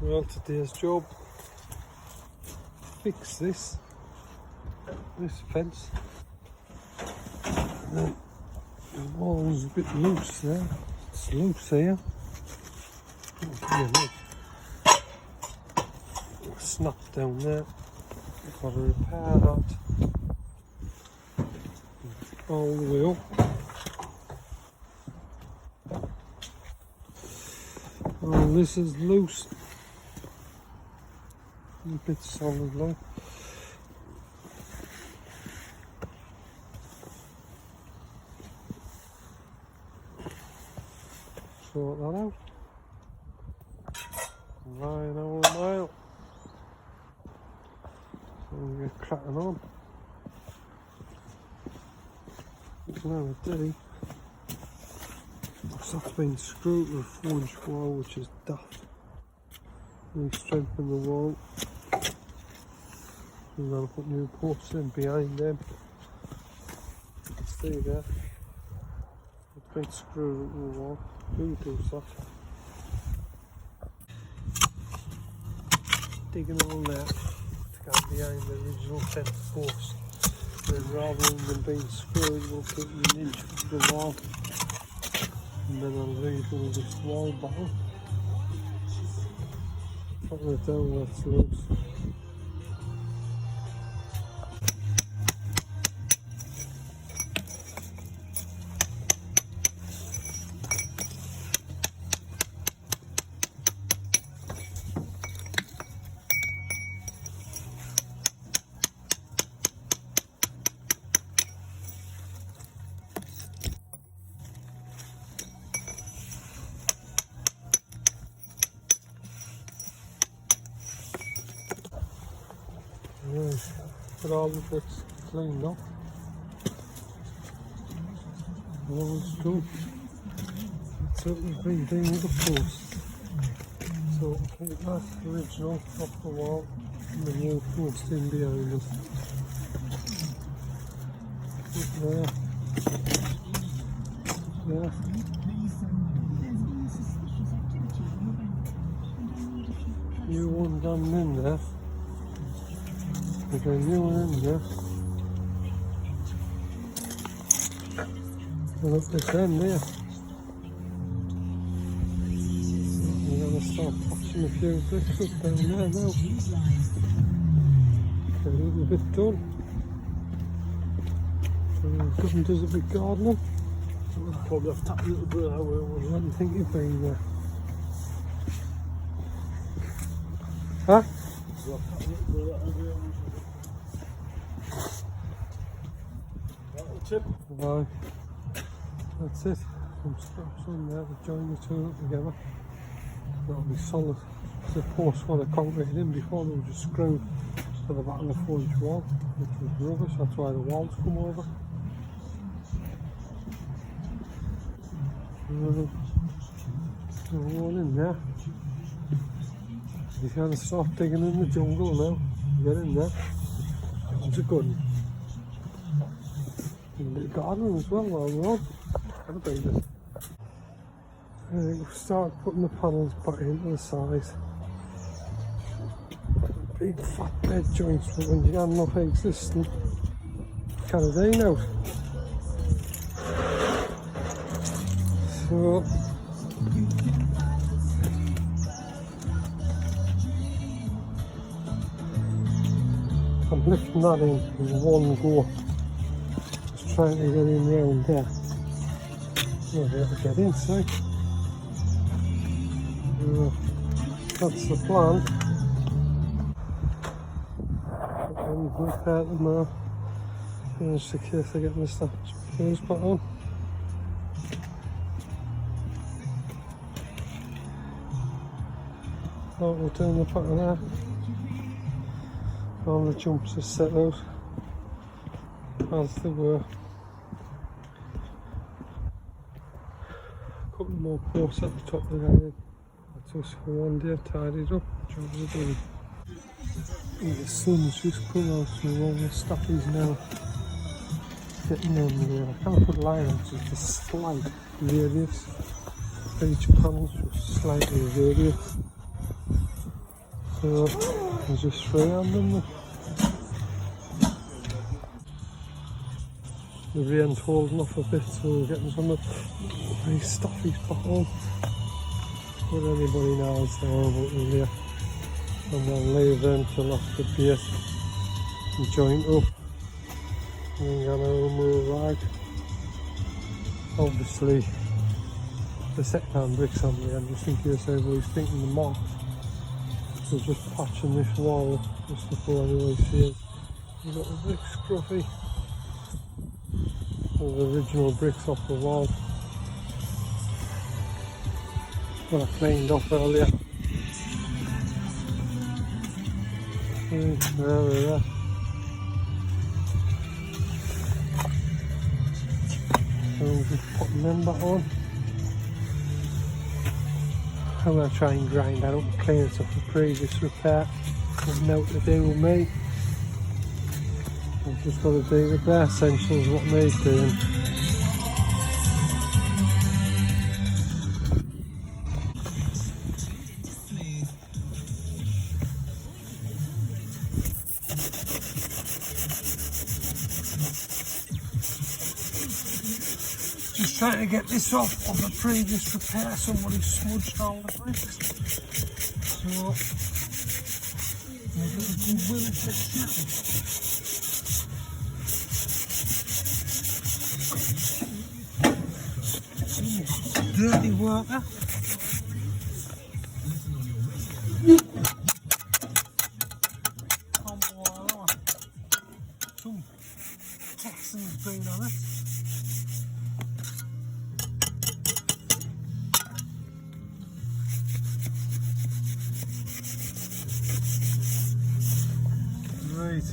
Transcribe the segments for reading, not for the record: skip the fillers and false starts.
Well, today's job, fix this fence. The wall's a bit loose there. It's loose here. Snap down there. I've got to repair that all the way up. Oh, this is loose. A bit solid like. Sort that out. 9 hour mile. So we get cracking on. Nowadays, that's been screwed with a forged wall, which is daft. We strengthen the wall. And then I'll put new posts in behind them. See there. It's been screwed into the wall. Who does that? Digging all there to go behind the original fence post. Then rather than them being screwed, we'll put an inch of the wall. And then I'll rebuild this wall bottom. Putting it down where it's loose. Put all the bits cleaned up. All it's done. That's what we've been doing with the post. So keep that original off the wall and the new post in behind us. Put there. There. New one done in there. There's a new one in there. And up this end here. We're going to start patching a few bricks up down there now. Get a little bit done. So cousin does a bit gardening. So we'll probably have to tap a little bit out where I didn't think you'd be there. Huh? Right, that's it. Some straps on there to join the two up together. That'll be solid. The posts for the concrete in before they were just screwed to the back of the forged wall, which was rubbish. That's why the walls come over. All in there. You can't start digging in the jungle now. Get in there. It's a good one. A bit of gardening as well while we're on. Gotta be this. We'll start putting the panels back into the size. Big fat bed joints, but when you have enough existing, Canadine out. So I'm lifting that in one go. Trying to get in round there. We'll be able to get inside. That's the plan. And repair them now. Finish the case of getting the fuse put on. We'll turn the pattern there. All the jumps are set out as they were. A couple more posts at the top of the iron. That's us for one day, tidied up, jobs are done. And the sun's just come out, so all the stoppies now getting on there. I can't put line on, so it's a slight radius. Each panel's just slightly radius. So there's just freehanding them. The rain's holding off a bit, so we're getting some of these stuffies put on. But anybody knows they're about in there. And then leave them till after the base and joint up. And then gonna remove rag. Obviously the second-hand brick assembly, and just in case everybody's thinking the mock, so just patching this wall just before anybody sees. We've got the brick scruffy, the original bricks off the wall that I cleaned up earlier. There we are. So I'm just putting them back on. I'm going to try and grind that up and clean it off the previous repair. There's no to do with me. I've just got to do the bare essentials, what needs doing. Just trying to get this off of a previous repair. Somebody smudged all the bricks. So, maybe we can win it. Dirty worker. Some Texans been on it. Right.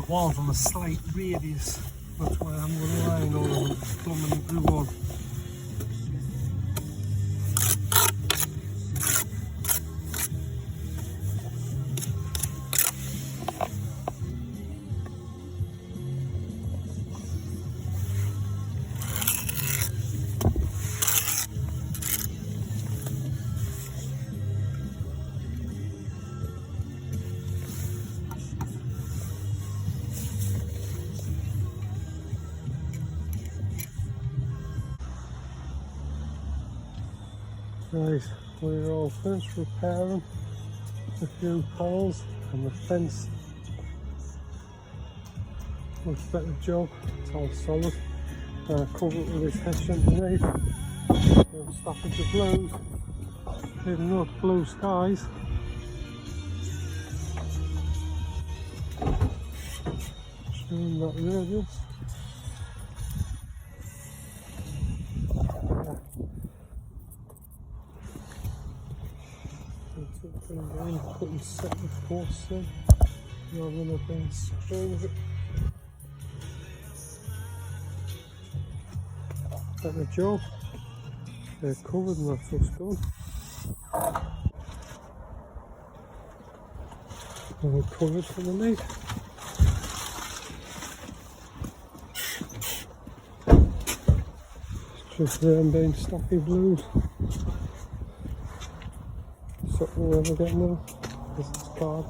Walls on a slight radius, that's why I'm relying on plumbing and glue on. Right, we're all finished repairing a few panels and the fence. Much better job, it's all solid. Cover it with this hessian underneath. Stoppage of blues, hidden up blue skies. Screwing that radius. Putting second posts in rather than being screwing it. Better job. They're covered and that's what's done. And we're covered for the lead. Just them being stocky blues. Something we'll ever get now. This is card.